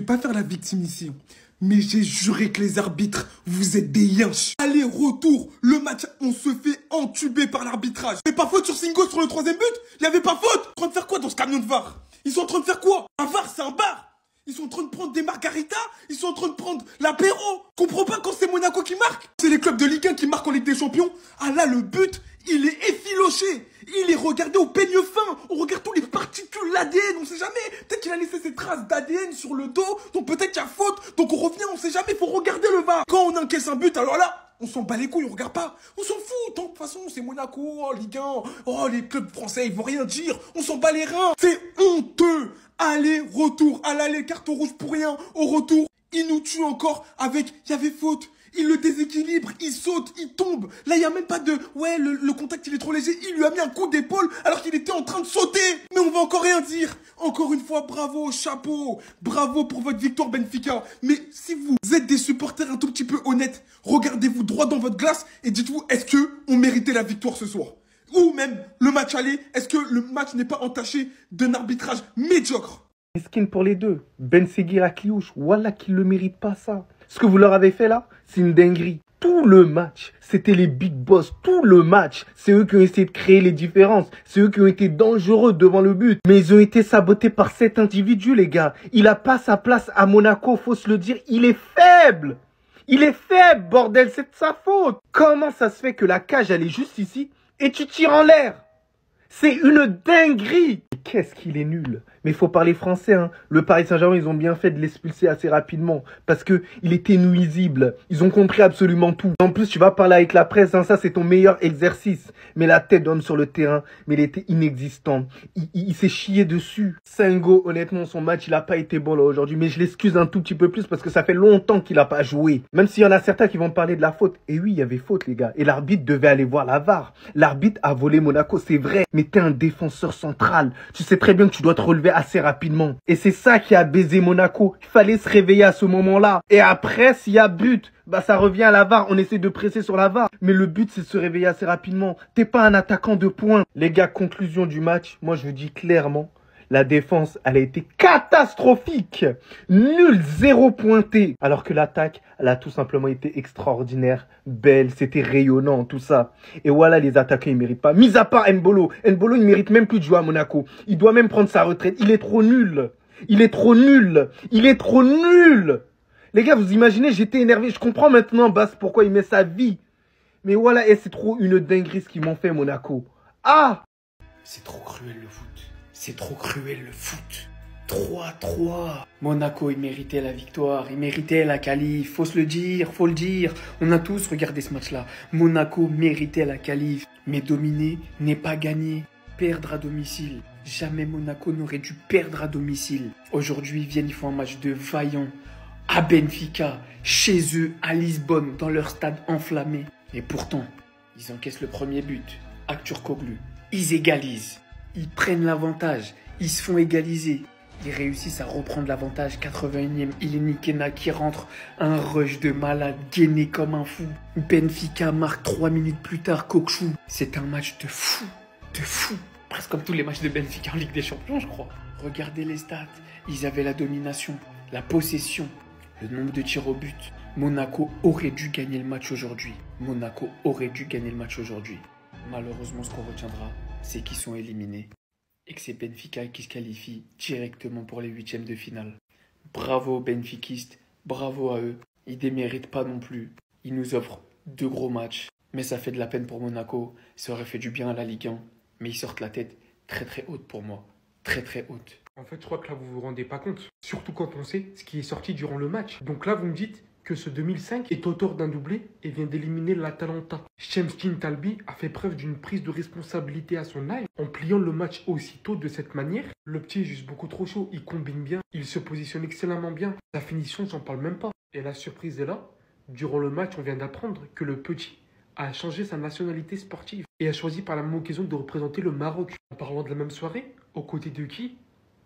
vais pas faire la victime ici, mais j'ai juré que les arbitres, vous êtes des yinches. Aller-retour, le match, on se fait entuber par l'arbitrage. Il n'y avait pas faute sur Singo sur le 3e but. Il n'y avait pas faute. Ils sont en train de faire quoi dans ce camion de VAR? Ils sont en train de faire quoi? Un VAR, c'est un bar. Ils sont en train de prendre des margaritas. Ils sont en train de prendre l'apéro. Comprends pas quand c'est Monaco qui marque? C'est les clubs de Ligue 1 qui marquent en Ligue des Champions. Ah là, le but, il est effiloché. Il est regardé au peigne fin. On regarde tous les particules, l'ADN, on sait jamais. Peut-être qu'il a laissé ses traces d'ADN sur le dos. Donc peut-être qu'il y a faute. Donc on revient, on sait jamais. Faut regarder le VAR. Quand on encaisse un but, alors là, on s'en bat les couilles, on regarde pas. On s'en fout. Tant de toute façon, c'est Monaco, oh, Ligue 1. Oh, les clubs français, ils vont rien dire. On s'en bat les reins. C'est honteux. Aller, retour. À l'aller, carton rouge pour rien. Au retour, il nous tue encore avec, il y avait faute. Il le déséquilibre, il saute, il tombe. Là, il n'y a même pas de... Ouais, le contact, il est trop léger. Il lui a mis un coup d'épaule alors qu'il était en train de sauter. Mais on va encore rien dire. Encore une fois, bravo, chapeau. Bravo pour votre victoire, Benfica. Mais si vous êtes des supporters un tout petit peu honnêtes, regardez-vous droit dans votre glace et dites-vous, est-ce qu'on méritait la victoire ce soir? Ou même le match aller, est-ce que le match n'est pas entaché d'un arbitrage médiocre? Skin pour les deux. Ben Seguir à Cliouche, voilà qu'ils ne le méritent pas ça. Ce que vous leur avez fait là, c'est une dinguerie. Tout le match, c'était les big boss. Tout le match, c'est eux qui ont essayé de créer les différences. C'est eux qui ont été dangereux devant le but. Mais ils ont été sabotés par cet individu, les gars. Il a pas sa place à Monaco, faut se le dire. Il est faible. Il est faible, bordel, c'est de sa faute. Comment ça se fait que la cage, elle est juste ici et tu tires en l'air? C'est une dinguerie. Qu'est-ce qu'il est nul. Mais il faut parler français, hein. Le Paris Saint-Germain, ils ont bien fait de l'expulser assez rapidement. Parce que il était nuisible. Ils ont compris absolument tout. En plus, tu vas parler avec la presse, hein. Ça, c'est ton meilleur exercice. Mais la tête donne sur le terrain. Mais il était inexistant. Il s'est chié dessus. Singo, honnêtement, son match, il a pas été bon là aujourd'hui. Mais je l'excuse un tout petit peu plus parce que ça fait longtemps qu'il a pas joué. Même s'il y en a certains qui vont parler de la faute. Et oui, il y avait faute, les gars. Et l'arbitre devait aller voir la VAR. L'arbitre a volé Monaco, c'est vrai. Mais t'es un défenseur central. Tu sais très bien que tu dois te relever assez rapidement. Et c'est ça qui a baisé Monaco. Il fallait se réveiller à ce moment-là. Et après, s'il y a but, bah ça revient à la VAR. On essaie de presser sur la VAR. Mais le but, c'est de se réveiller assez rapidement. T'es pas un attaquant de poing. Les gars, conclusion du match. Moi, je vous dis clairement, la défense, elle a été catastrophique. Nul, 0 pointé. Alors que l'attaque, elle a tout simplement été extraordinaire, belle, c'était rayonnant, tout ça. Et voilà, les attaquants, ils méritent pas. Mis à part Mbolo. Mbolo, il mérite même plus de jouer à Monaco. Il doit même prendre sa retraite. Il est trop nul. Il est trop nul. Il est trop nul. Les gars, vous imaginez, j'étais énervé. Je comprends maintenant, Bass, pourquoi il met sa vie. Mais voilà, et c'est trop une dinguerie ce qu'ils m'ont fait, Monaco. Ah! C'est trop cruel le foot. C'est trop cruel le foot. 3-3. Monaco, il méritait la victoire. Il méritait la qualif. Faut se le dire, faut le dire. On a tous regardé ce match-là. Monaco méritait la qualif. Mais dominer n'est pas gagner. Perdre à domicile. Jamais Monaco n'aurait dû perdre à domicile. Aujourd'hui, ils viennent, ils font un match de vaillant. À Benfica, chez eux, à Lisbonne, dans leur stade enflammé. Et pourtant, ils encaissent le premier but. Aktürkoğlu. Ils égalisent. Ils prennent l'avantage, ils se font égaliser. Ils réussissent à reprendre l'avantage. 81e, Ileni Kena qui rentre. Un rush de malade, gainé comme un fou. Benfica marque 3 minutes plus tard, Kokchu. C'est un match de fou, de fou. Presque comme tous les matchs de Benfica en Ligue des Champions, je crois. Regardez les stats. Ils avaient la domination, la possession, le nombre de tirs au but. Monaco aurait dû gagner le match aujourd'hui. Monaco aurait dû gagner le match aujourd'hui. Malheureusement, ce qu'on retiendra, c'est qu'ils sont éliminés et que c'est Benfica qui se qualifie directement pour les huitièmes de finale. Bravo aux Benfiquistes, bravo à eux. Ils ne déméritent pas non plus. Ils nous offrent 2 gros matchs, mais ça fait de la peine pour Monaco. Ça aurait fait du bien à la Ligue 1, mais ils sortent la tête très très haute pour moi. Très très haute. En fait, je crois que là, vous vous rendez pas compte. Surtout quand on sait ce qui est sorti durant le match. Donc là, vous me dites que ce 2005 est auteur d'un doublé et vient d'éliminer l'Atalanta. Şemskin Talbi a fait preuve d'une prise de responsabilité à son âge en pliant le match aussitôt de cette manière. Le petit est juste beaucoup trop chaud, il combine bien, il se positionne excellemment bien. La finition, j'en parle même pas. Et la surprise est là. Durant le match, on vient d'apprendre que le petit a changé sa nationalité sportive et a choisi par la même occasion de représenter le Maroc. En parlant de la même soirée, aux côtés de qui?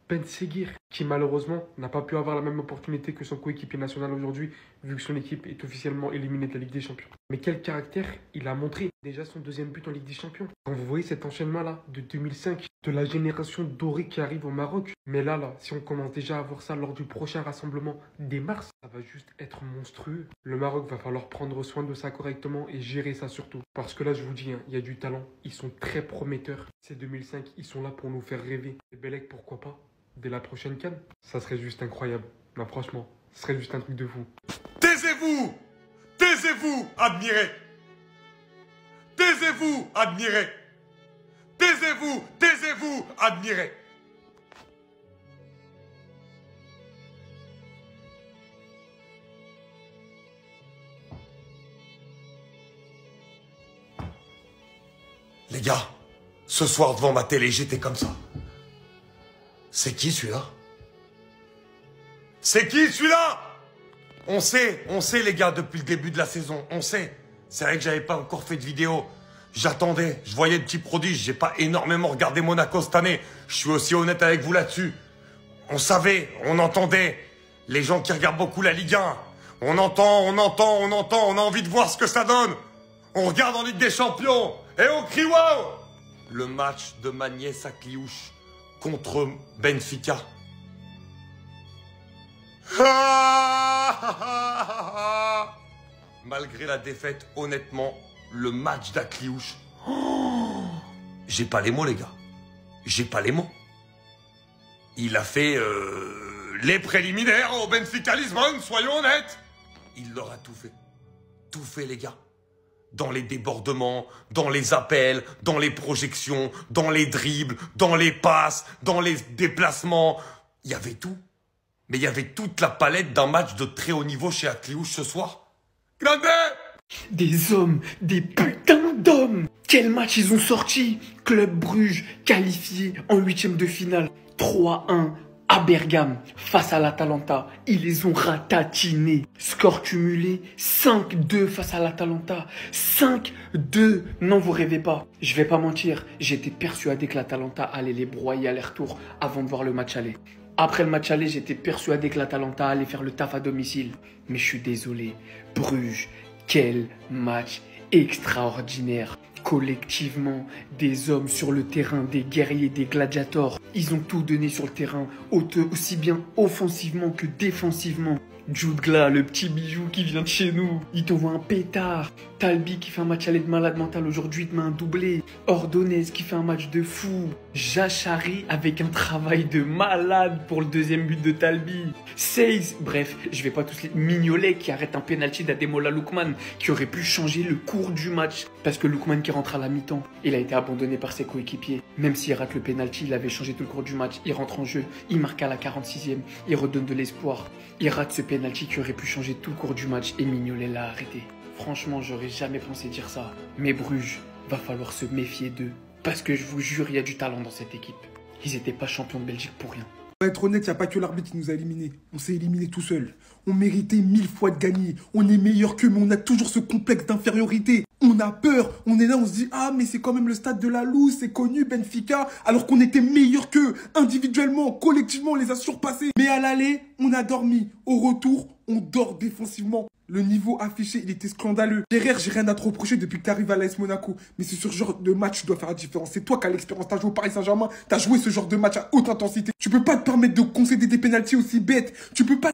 Ben Seguir, qui malheureusement n'a pas pu avoir la même opportunité que son coéquipier national aujourd'hui, vu que son équipe est officiellement éliminée de la Ligue des Champions. Mais quel caractère il a montré. Déjà son deuxième but en Ligue des Champions. Quand vous voyez cet enchaînement-là de 2005, de la génération dorée qui arrive au Maroc, mais là, si on commence déjà à voir ça lors du prochain rassemblement dès mars, ça va juste être monstrueux. Le Maroc va falloir prendre soin de ça correctement et gérer ça surtout. Parce que là, je vous dis, il y a du talent. Ils sont très prometteurs. Ces 2005, ils sont là pour nous faire rêver. Et Belek, pourquoi pas dès la prochaine CAN, ça serait juste incroyable. Non, franchement, ce serait juste un truc de fou. Taisez-vous! Taisez-vous, admirez! Taisez-vous, admirez! Taisez-vous, taisez-vous, admirez! Les gars, ce soir devant ma télé, j'étais comme ça. C'est qui celui-là? C'est qui celui-là? On sait les gars, depuis le début de la saison, on sait. C'est vrai que j'avais pas encore fait de vidéo. J'attendais, je voyais de petits prodiges, j'ai pas énormément regardé Monaco cette année. Je suis aussi honnête avec vous là-dessus. On savait, on entendait. Les gens qui regardent beaucoup la Ligue 1. On entend, on a envie de voir ce que ça donne. On regarde en Ligue des Champions et on crie waouh! Le match de Magnès à Cliouche contre Benfica. Malgré la défaite, honnêtement, le match d'Akliouche, j'ai pas les mots, les gars. J'ai pas les mots. Il a fait les préliminaires au Benfica Lisbonne, soyons honnêtes. Il leur a tout fait. Tout fait, les gars. Dans les débordements, dans les appels, dans les projections, dans les dribbles, dans les passes, dans les déplacements. Il y avait tout. Mais il y avait toute la palette d'un match de très haut niveau chez Akliouche ce soir. Grande! Des hommes, des putains d'hommes. Quel match ils ont sorti. Club Bruges qualifié en huitième de finale. 3-1 à Bergame face à l'Atalanta. Ils les ont ratatinés. Score cumulé 5-2 face à l'Atalanta. 5-2. Non, vous rêvez pas. Je vais pas mentir. J'étais persuadé que l'Atalanta allait les broyer aller-retour avant de voir le match aller. Après le match aller, j'étais persuadé que l'Atalanta allait faire le taf à domicile. Mais je suis désolé. Bruges, quel match extraordinaire. Collectivement, des hommes sur le terrain, des guerriers, des gladiators. Ils ont tout donné sur le terrain, aussi bien offensivement que défensivement. Jude Gla, le petit bijou qui vient de chez nous, il t'envoie un pétard. Talbi qui fait un match aller de malade mental aujourd'hui, te met un doublé. Ordonez qui fait un match de fou. Jachari avec un travail de malade pour le deuxième but de Talbi. Seiz, bref, je vais pas tous les... Mignolet qui arrête un penalty d'Ademola Lookman qui aurait pu changer le cours du match. Parce que Lookman qui rentre à la mi-temps, il a été abandonné par ses coéquipiers. Même s'il rate le penalty, il avait changé tout le cours du match. Il rentre en jeu, il marque à la 46e, il redonne de l'espoir. Il rate ce penalty qui aurait pu changer tout le cours du match et Mignolet l'a arrêté. Franchement, j'aurais jamais pensé dire ça. Mais Bruges, va falloir se méfier d'eux. Parce que je vous jure, il y a du talent dans cette équipe. Ils n'étaient pas champions de Belgique pour rien. Pour être honnête, il n'y a pas que l'arbitre qui nous a éliminés. On s'est éliminés tout seul. On méritait 1000 fois de gagner. On est meilleur qu'eux, mais on a toujours ce complexe d'infériorité. On a peur. On est là, on se dit, ah, mais c'est quand même le stade de la Louse, c'est connu, Benfica. Alors qu'on était meilleur qu'eux. Individuellement, collectivement, on les a surpassés. Mais à l'aller, on a dormi. Au retour, on dort défensivement. Le niveau affiché, il était scandaleux. Derrière, j'ai rien à te reprocher depuis que tu arrives à l'AS Monaco. Mais c'est sur ce genre de match tu dois faire la différence. C'est toi qui as l'expérience. Tu as joué au Paris Saint-Germain. Tu as joué ce genre de match à haute intensité. Tu peux pas te permettre de concéder des pénaltys aussi bêtes. Tu peux pas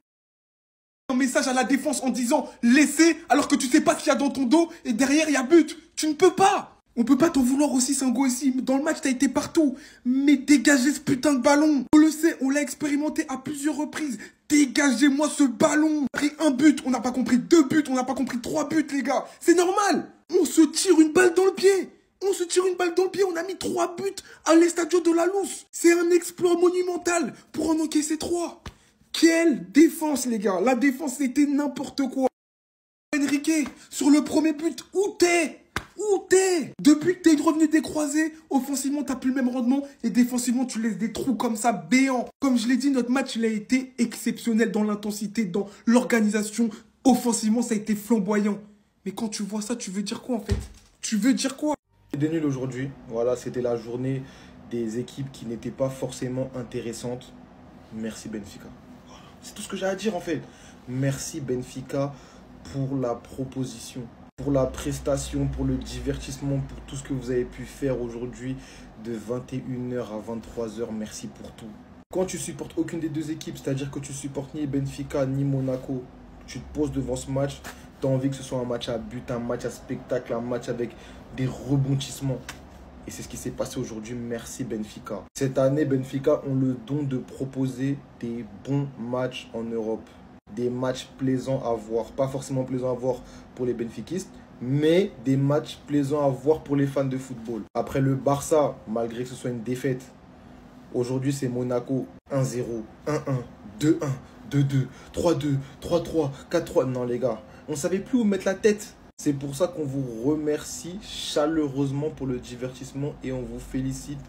un message à la défense en disant laissez alors que tu sais pas ce qu'il y a dans ton dos et derrière il y a but. Tu ne peux pas. On peut pas t'en vouloir aussi, Sango aussi. Dans le match, t'as été partout. Mais dégagez ce putain de ballon. On le sait, on l'a expérimenté à plusieurs reprises. Dégagez-moi ce ballon. On a pris un but, on n'a pas compris 2 buts, on n'a pas compris 3 buts, les gars. C'est normal. On se tire une balle dans le pied. On se tire une balle dans le pied, on a mis 3 buts à l'Estadio de la Louse. C'est un exploit monumental pour en encaisser 3. Quelle défense, les gars. La défense, c'était n'importe quoi. Enrique, sur le premier but, où t'es? Où t'es? Depuis que t'es revenu des croisés, offensivement, t'as plus le même rendement et défensivement, tu laisses des trous comme ça, béants. Comme je l'ai dit, notre match, il a été exceptionnel dans l'intensité, dans l'organisation. Offensivement, ça a été flamboyant. Mais quand tu vois ça, tu veux dire quoi, en fait? Tu veux dire quoi? Des nuls aujourd'hui. Voilà, c'était la journée des équipes qui n'étaient pas forcément intéressantes. merci Benfica. Voilà. C'est tout ce que j'ai à dire en fait. Merci Benfica pour la proposition, pour la prestation, pour le divertissement, pour tout ce que vous avez pu faire aujourd'hui de 21h à 23h. Merci pour tout. Quand tu supportes aucune des deux équipes, c'est-à-dire que tu supportes ni Benfica ni Monaco, tu te poses devant ce match, tu as envie que ce soit un match à but, un match à spectacle, un match avec des rebondissements. Et c'est ce qui s'est passé aujourd'hui. Merci Benfica. Cette année, Benfica ont le don de proposer des bons matchs en Europe. Des matchs plaisants à voir. Pas forcément plaisants à voir pour les benfiquistes, mais des matchs plaisants à voir pour les fans de football. Après le Barça, malgré que ce soit une défaite, aujourd'hui c'est Monaco 1-0, 1-1, 2-1, 2-2, 3-2, 3-3, 4-3. Non les gars, on ne savait plus où mettre la tête. C'est pour ça qu'on vous remercie chaleureusement pour le divertissement et on vous félicite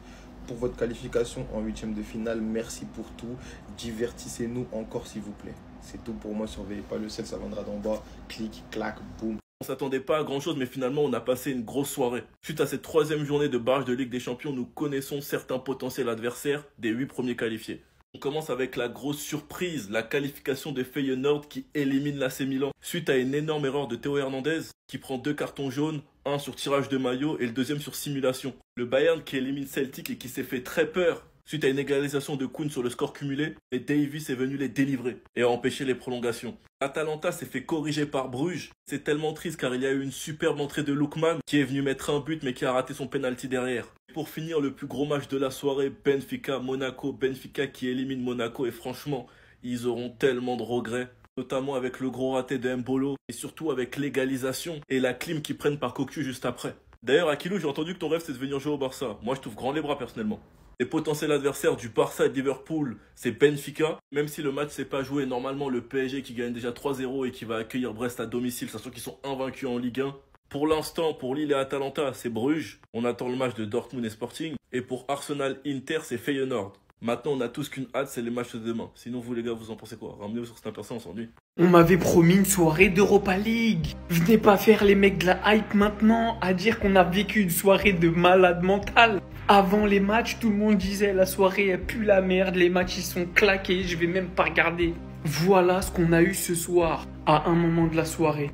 pour votre qualification en 8e de finale. Merci pour tout. Divertissez-nous encore s'il vous plaît. C'est tout pour moi. Surveillez pas le sel, ça viendra d'en bas. Clic, clac, boum. On s'attendait pas à grand chose, mais finalement on a passé une grosse soirée. Suite à cette 3e journée de barrage de Ligue des Champions, nous connaissons certains potentiels adversaires des 8 premiers qualifiés. On commence avec la grosse surprise, la qualification de Feyenoord qui élimine l'AC Milan. Suite à une énorme erreur de Théo Hernandez qui prend 2 cartons jaunes, un sur tirage de maillot et le deuxième sur simulation. Le Bayern qui élimine Celtic et qui s'est fait très peur suite à une égalisation de Kuhn sur le score cumulé, et Davies est venu les délivrer et a empêché les prolongations. Atalanta s'est fait corriger par Bruges. C'est tellement triste car il y a eu une superbe entrée de Lookman qui est venu mettre un but mais qui a raté son penalty derrière. Pour finir, le plus gros match de la soirée, Benfica-Monaco. Benfica qui élimine Monaco et franchement, ils auront tellement de regrets. Notamment avec le gros raté de Mbolo et surtout avec l'égalisation et la clim qu'ils prennent par Cocu juste après. D'ailleurs, Akilou, j'ai entendu que ton rêve c'est de venir jouer au Barça. Moi, je t'ouvre grand les bras personnellement. Les potentiels adversaires du Barça et de Liverpool, c'est Benfica. Même si le match s'est pas joué, normalement le PSG qui gagne déjà 3-0 et qui va accueillir Brest à domicile, sachant qu'ils sont invaincus en Ligue 1. Pour l'instant, pour Lille et Atalanta, c'est Bruges. On attend le match de Dortmund et Sporting. Et pour Arsenal-Inter, c'est Feyenoord. Maintenant, on a tous qu'une hâte, c'est les matchs de demain. Sinon, vous les gars, vous en pensez quoi? Ramenez-vous sur cette personne, on s'ennuie. On m'avait promis une soirée d'Europa League. Venez pas faire les mecs de la hype maintenant à dire qu'on a vécu une soirée de malade mental. Avant les matchs, tout le monde disait la soirée elle pue la merde, les matchs ils sont claqués, je vais même pas regarder. Voilà ce qu'on a eu ce soir, à un moment de la soirée.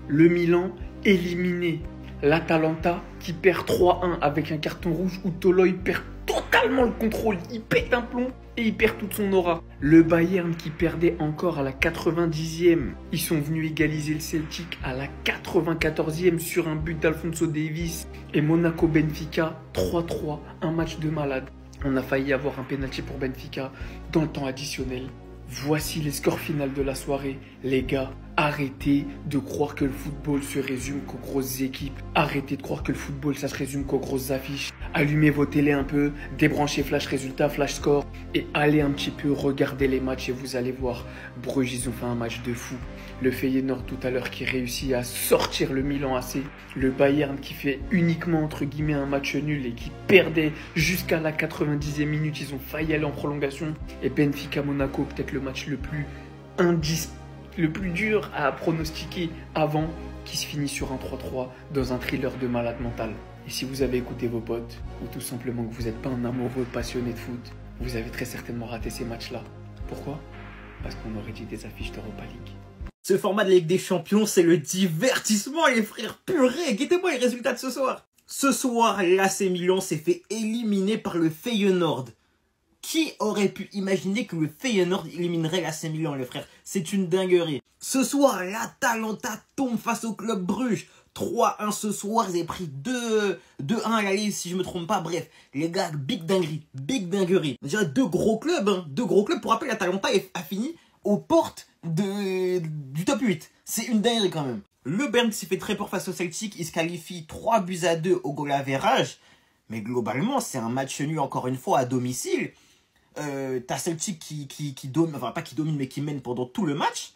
Le Milan éliminé. L'Atalanta qui perd 3-1 avec un carton rouge où Toloi perd totalement le contrôle. Il pète un plomb et il perd toute son aura. Le Bayern qui perdait encore à la 90e. Ils sont venus égaliser le Celtic à la 94e sur un but d'Alphonso Davies. Et Monaco-Benfica 3-3, un match de malade. On a failli avoir un penalty pour Benfica dans le temps additionnel. Voici les scores finaux de la soirée. Les gars, arrêtez de croire que le football se résume qu'aux grosses équipes. Arrêtez de croire que le football, ça se résume qu'aux grosses affiches. Allumez vos télés un peu, débranchez flash résultat, flash score et allez un petit peu regarder les matchs et vous allez voir. Bruges, ils ont fait un match de fou. Le Feyenoord tout à l'heure qui réussit à sortir le Milan AC. Le Bayern qui fait uniquement entre guillemets un match nul et qui perdait jusqu'à la 90e minute. Ils ont failli aller en prolongation. Et Benfica Monaco, peut-être le match le plus dur à pronostiquer avant, qui se finit sur un 3-3 dans un thriller de malade mental. Et si vous avez écouté vos potes, ou tout simplement que vous n'êtes pas un amoureux passionné de foot, vous avez très certainement raté ces matchs-là. Pourquoi? Parce qu'on aurait dit des affiches d'Europa League. Ce format de Ligue des Champions, c'est le divertissement, les frères. Purée, guettez-moi les résultats de ce soir. Ce soir, l'AC Milan s'est fait éliminer par le Feyenoord. Qui aurait pu imaginer que le Feyenoord éliminerait l'AC Milan, les frères? C'est une dinguerie. Ce soir, l'Atalanta tombe face au club Bruges. 3-1 ce soir, ils avaient pris 2-1 à l'aller, si je me trompe pas. Bref, les gars, big dinguerie. On dirait deux gros clubs, hein. Deux gros clubs. Pour rappeler, l'Atalanta a fini aux portes du top 8. C'est une dinguerie quand même. Le Bayern s'est fait très peur face au Celtic. Il se qualifie 3-2 au goal average. Mais globalement, c'est un match nul encore une fois à domicile. T'as Celtic qui domine, enfin pas qui domine, mais qui mène pendant tout le match.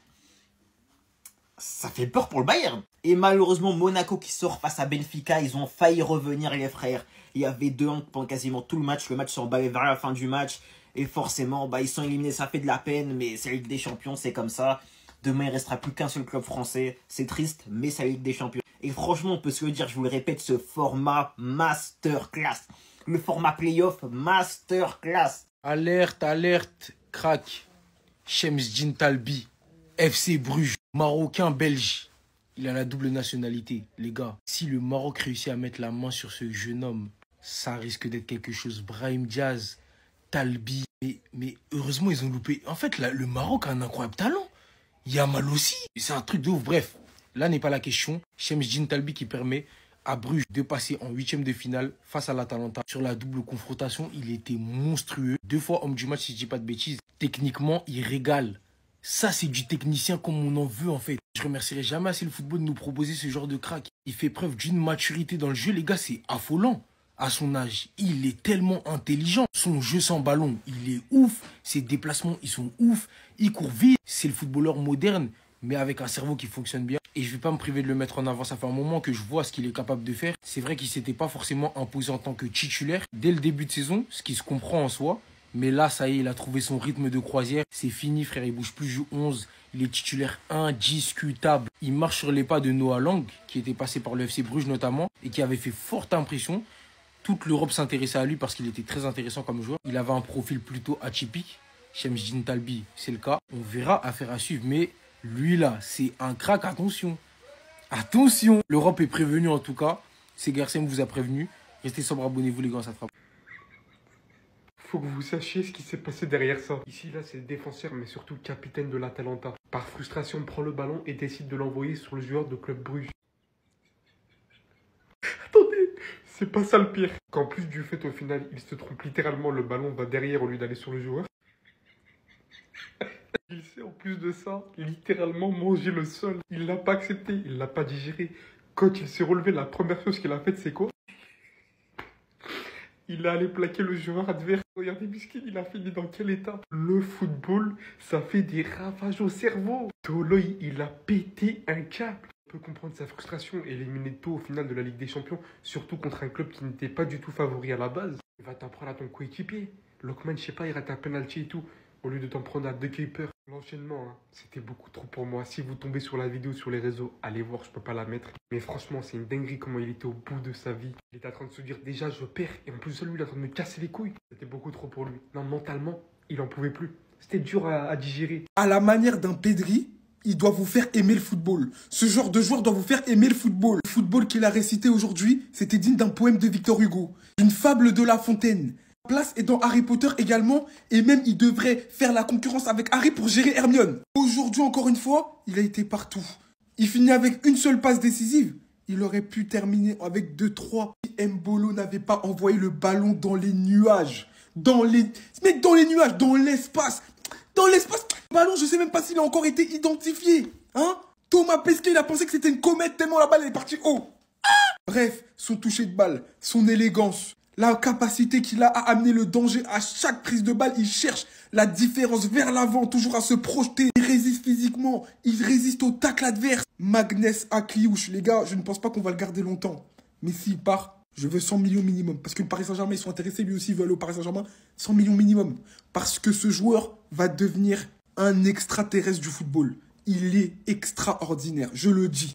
Ça fait peur pour le Bayern. Et malheureusement, Monaco qui sort face à Benfica, ils ont failli revenir les frères. Il y avait 2-1 pendant quasiment tout le match. Le match s'est emballé vers la fin du match. Et forcément, ils sont éliminés, ça fait de la peine. Mais c'est la Ligue des Champions, c'est comme ça. Demain, il ne restera plus qu'un seul club français. C'est triste, mais c'est la Ligue des Champions. Et franchement, on peut se le dire, je vous le répète, ce format masterclass. Le format playoff masterclass. Alerte, alerte. Crac, Shemsdine Talbi, FC Bruges, Marocain belge. Il a la double nationalité. Les gars, si le Maroc réussit à mettre la main sur ce jeune homme, ça risque d'être quelque chose. Brahim Diaz, Talbi. Mais heureusement, ils ont loupé. En fait, là, le Maroc a un incroyable talent. Yamal aussi. C'est un truc de ouf. Bref, là n'est pas la question. Shemsdine Talbi qui permet à Bruges de passer en 8e de finale face à l'Atalanta. Sur la double confrontation, il était monstrueux. 2 fois homme du match, si je dis pas de bêtises. Techniquement, il régale. Ça, c'est du technicien comme on en veut, en fait. Je remercierai jamais assez le football de nous proposer ce genre de crack. Il fait preuve d'une maturité dans le jeu, les gars, c'est affolant. À son âge, il est tellement intelligent. Son jeu sans ballon, il est ouf. Ses déplacements, ils sont ouf. Il court vite. C'est le footballeur moderne, mais avec un cerveau qui fonctionne bien. Et je ne vais pas me priver de le mettre en avant. Ça fait un moment que je vois ce qu'il est capable de faire. C'est vrai qu'il ne s'était pas forcément imposé en tant que titulaire dès le début de saison, ce qui se comprend en soi. Mais là, ça y est, il a trouvé son rythme de croisière. C'est fini, frère. Il bouge plus du 11. Il est titulaire indiscutable. Il marche sur les pas de Noah Lang, qui était passé par le FC Bruges notamment, et qui avait fait forte impression. Toute l'Europe s'intéressait à lui parce qu'il était très intéressant comme joueur. Il avait un profil plutôt atypique. Shemsdine Talbi, c'est le cas. On verra, affaire à suivre. Mais lui, là, c'est un crack. Attention. Attention. L'Europe est prévenue, en tout cas. Segersem vous a prévenu. Restez sobre, abonnez-vous, les gars, ça fera. Faut que vous sachiez ce qui s'est passé derrière ça. Ici, là, c'est le défenseur, mais surtout le capitaine de l'Atalanta. Par frustration, il prend le ballon et décide de l'envoyer sur le joueur de Club Bruges. Attendez, c'est pas ça le pire. Qu'en plus du fait, au final, il se trompe littéralement, le ballon va derrière au lieu d'aller sur le joueur. Il sait en plus de ça, littéralement manger le sol. Il l'a pas accepté, il l'a pas digéré. Quand il s'est relevé, la première chose qu'il a faite, c'est quoi? Il est allé plaquer le joueur adverse. Regardez Biskin, il a fini dans quel état? Le football, ça fait des ravages au cerveau. Toloï, il a pété un câble. On peut comprendre sa frustration et éliminé tôt au final de la Ligue des Champions, surtout contre un club qui n'était pas du tout favori à la base. Il va t'en prendre à ton coéquipier. Lockman, je sais pas, il rate un penalty et tout, au lieu de t'en prendre à deux keepers. L'enchaînement, hein, c'était beaucoup trop pour moi. Si vous tombez sur la vidéo sur les réseaux, allez voir, je peux pas la mettre. Mais franchement, c'est une dinguerie comment il était au bout de sa vie. Il était en train de se dire, déjà, je perds. Et en plus de lui, il est en train de me casser les couilles. C'était beaucoup trop pour lui. Non, mentalement, il en pouvait plus. C'était dur à digérer. À la manière d'un Pedri, il doit vous faire aimer le football. Ce genre de joueur doit vous faire aimer le football. Le football qu'il a récité aujourd'hui, c'était digne d'un poème de Victor Hugo. D'une fable de La Fontaine. La place est dans Harry Potter également, et même il devrait faire la concurrence avec Harry pour gérer Hermione. Aujourd'hui, encore une fois, il a été partout. Il finit avec une seule passe décisive. Il aurait pu terminer avec 2-3 si Mbolo n'avait pas envoyé le ballon dans les nuages. Mec, dans les nuages, dans l'espace. Dans l'espace. Le ballon, je sais même pas s'il a encore été identifié. Hein? Thomas Pesquet, il a pensé que c'était une comète tellement la balle est partie haut. Bref, son toucher de balle, son élégance. La capacité qu'il a à amener le danger à chaque prise de balle, il cherche la différence vers l'avant, toujours à se projeter. Il résiste physiquement, il résiste au tacle adverse. Magnès Akliouche, les gars, je ne pense pas qu'on va le garder longtemps. Mais s'il part, je veux 100 millions minimum. Parce que le Paris Saint-Germain, ils sont intéressés, lui aussi, il veut aller au Paris Saint-Germain. 100 millions minimum. Parce que ce joueur va devenir un extraterrestre du football. Il est extraordinaire, je le dis.